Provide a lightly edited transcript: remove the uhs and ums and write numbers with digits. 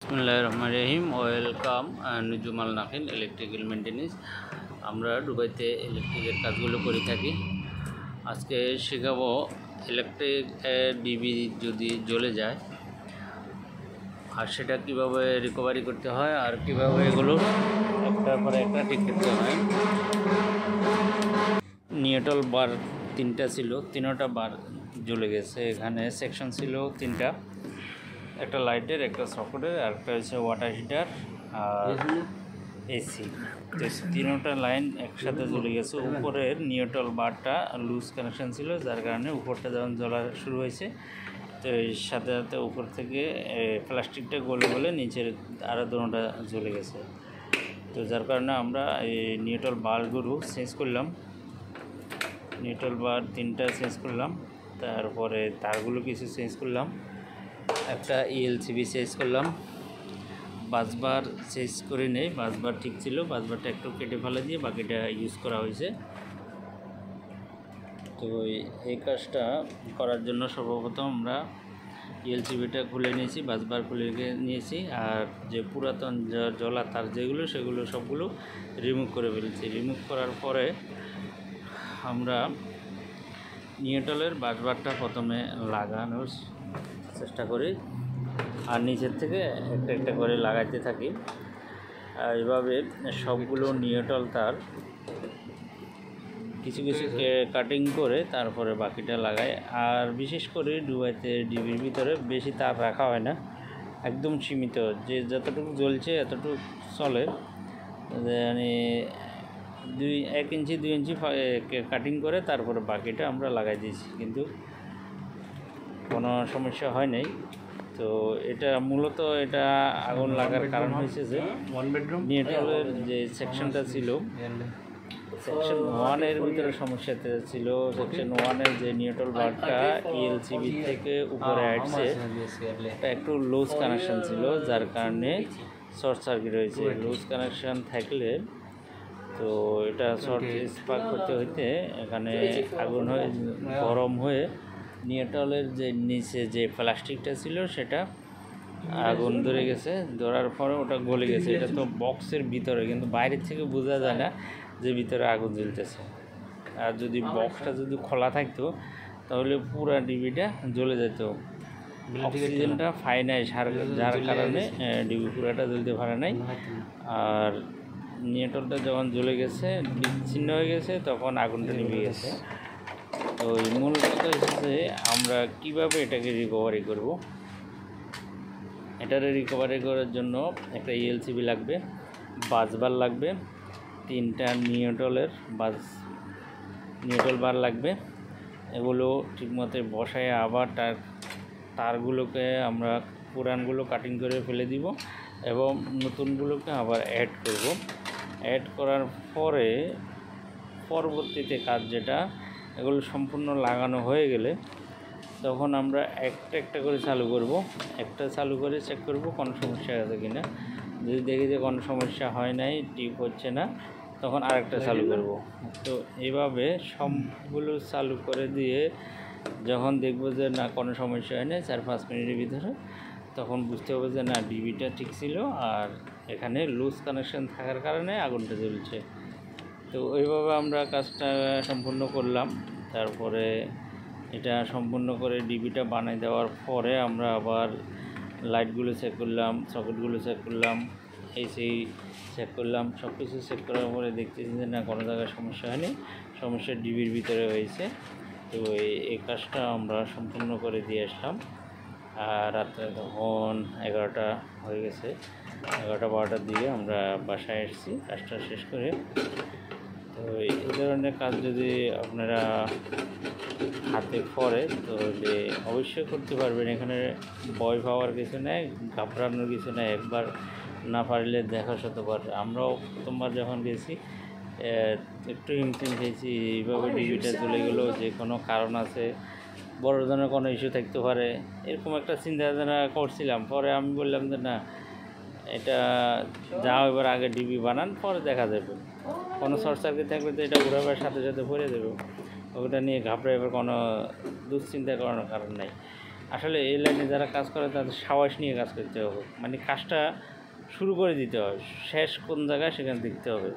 বিসমিল্লাহির রহমানির রহিম। ওয়েলকাম নুজুমাল নাকিন ইলেকট্রিক্যাল মেইনটেনেন্স। আমরা দুবাইতে ইলেকট্রিকের কাজগুলো করে থাকি। আজকে শেখাবো ইলেকট্রিক ডিবি যদি জ্বলে যায় আর সেটা কীভাবে রিকভারি করতে হয় আর কীভাবে এগুলো একটার পরে একটা ঠিক করতে হয়। নিউট্রাল বার 3টা ছিল, 3টা বার জ্বলে গেছে। এখানে সেকশন ছিল 3টা, একটা লাইটের, একটা সকেটের, আর একটা হচ্ছে ওয়াটার হিটার আর এসি। তো 3টা লাইন একসাথে জ্বলে গেছে। উপরের নিউট্রাল বারটা লুজ কানেকশান ছিল, যার কারণে উপরটা যখন জ্বলা শুরু হয়েছে তো এর সাথে সাথে উপর থেকে প্লাস্টিকটা গলে গলে নিচের আরও দুটোটা জ্বলে গেছে। তো যার কারণে আমরা এই নিউট্রাল বারগুলো চেঞ্জ করলাম। নিউট্রাল বার 3টা চেঞ্জ করলাম, তারপরে তারগুলো কিছু চেঞ্জ করলাম, একটা ইএলসিবি চেঞ্জ করলাম। বাসবার চেঞ্জ করে নেই, বাসবার ঠিক ছিল, বাসবারটা একটু কেটে ফেলে দিয়ে বাকিটা ইউজ করা হয়েছে। তো এই কাজটা করার জন্য সর্বপ্রথম আমরা ইএলসিবিটা খুলে নিয়েছি, বাসবার খুলে নিয়েছি, আর যে পুরাতন জ্বলা তার যেগুলো সেগুলো সবগুলো রিমুভ করে ফেলেছি। রিমুভ করার পরে আমরা নিউট্রালের বাসবারটা প্রথমে লাগানোর চেষ্টা করি আর নিচের থেকে একটা একটা করে লাগাইতে থাকি। এইভাবে সবগুলো নিউট্রাল তার কিছু কিছু কাটিং করে তারপরে বাকিটা লাগাই। আর বিশেষ করে দুবাইতে ডিবির ভিতরে বেশি তার রাখা হয় না, একদম সীমিত, যে যতটুকু জ্বলছে এতটুকু চলে। মানে 1 ইঞ্চি 2 ইঞ্চি কাটিং করে তারপরে বাকিটা আমরা লাগাই দিয়েছি, কিন্তু কোনো সমস্যা হয় নাই। তো এটা মূলত এটা আগুন লাগার কারণ হয়েছে যে নিউট্রালের যে সেকশনটা ছিল, সেকশন 1-এর ভিতরে সমস্যাতে ছিল। সেকশন 1-এর যে নিউট্রাল বারটা ইএলসিবি থেকে উপরে আসছে, এটা একটু লুজ কানেকশান ছিল, যার কারণে শর্ট সার্কিট হয়েছে। লুজ কানেকশান থাকলে তো এটা শর্ট স্পার্ক হতে হইতে এখানে আগুন হয়ে গরম হয়ে নিউট্রালের যে নিচে যে প্লাস্টিকটা ছিল সেটা আগুন ধরে গেছে। ধরার পরে ওটা গলে গেছে। এটা তো বক্সের ভিতরে, কিন্তু বাইরের থেকে বোঝা যায় না যে ভিতরে আগুন জ্বলতেছে। আর যদি বক্সটা যদি খোলা থাকতো তাহলে পুরো ডিবিটা জ্বলে যেত। অক্সিজেনটা পায় নাই, যার কারণে ডিবি পুরাটা জ্বলতে পারে নাই। আর নিউট্রালটা যখন জ্বলে গেছে, বিচ্ছিন্ন হয়ে গেছে, তখন আগুনটা নিভে গেছে। তো এই মূল কথা হচ্ছে আমরা কীভাবে এটাকে রিকভারি করব। এটারে রিকভারি করার জন্য একটা ইএলসিবি লাগবে, বাসবার লাগবে, 3টা নিউট্রাল বার লাগবে। এগুলো ঠিকমতো বসায় আবার তারগুলোকে আমরা পুরানগুলো কাটিং করে ফেলে দিব এবং নতুনগুলোকে আবার অ্যাড করব। অ্যাড করার পরে পরবর্তীতে কাজ যেটা, এগুলো সম্পূর্ণ লাগানো হয়ে গেলে তখন আমরা একটা একটা করে চালু করব। একটা চালু করে চেক করব কোনো সমস্যা আছে কি না। যদি দেখি যে কোনো সমস্যা হয় নাই, টিপ হচ্ছে না, তখন আরেকটা চালু করব। তো এইভাবে সবগুলো চালু করে দিয়ে যখন দেখব যে না কোনো সমস্যা হয় না 4-5 মিনিটের ভিতরে, তখন বুঝতে হবে যে না ডিবিটা ঠিক ছিল আর এখানে লুজ কানেকশান থাকার কারণে আগুনটা জ্বলছে। তো ওইভাবে আমরা কাজটা সম্পূর্ণ করলাম। তারপরে এটা সম্পূর্ণ করে ডিবিটা বানিয়ে দেওয়ার পরে আমরা আবার লাইটগুলো চেক করলাম, সকেটগুলো চেক করলাম, এসি চেক করলাম। সব কিছু চেক করার পরে দেখতেছি যে না কোনো জায়গায় সমস্যা হয়নি, সমস্যা ডিবির ভিতরে হয়েছে। তো এই কাজটা আমরা সম্পূর্ণ করে দিয়ে আসলাম। আর রাত্রে তখন 11টা হয়ে গেছে, 11টা-12টার দিকে আমরা বাসায় এসেছি কাজটা শেষ করে। তো এই ধরনের কাজ যদি আপনারা হাতে পড়ে তাহলে অবশ্যই করতে পারবেন। এখানে ভয় পাওয়ার কিছু নেই, ঘাবড়ানোর কিছু নেই। একবার না পারলে দেখা শতবার। আমরাও প্রথমবার যখন গেছি একটু হিমশিম খেয়েছি, এইভাবে ডিবিটা চলে গেলো, যে কোনো কারণ আছে, বড় ধরনের কোনো ইস্যু থাকতে পারে, এরকম একটা চিন্তাধারা করছিলাম। পরে আমি বললাম যে না, এটা যাও এবার আগে ডিবি বানান, পরে দেখা যাবে। কোনো শর্ট সার্কিট থাকলে তো এটা ঘোরাবার সাথে সাথে ভরে দেবে, ওটা নিয়ে ঘাবড়ে এবার কোনো দুশ্চিন্তা করানোর কারণ নাই। আসলে এই লাইনে যারা কাজ করে তাদের সাহস নিয়ে কাজ করতে হবে, মানে কাজটা শুরু করে দিতে হবে, শেষ কোন জায়গায় সেখানে দেখতে হবে।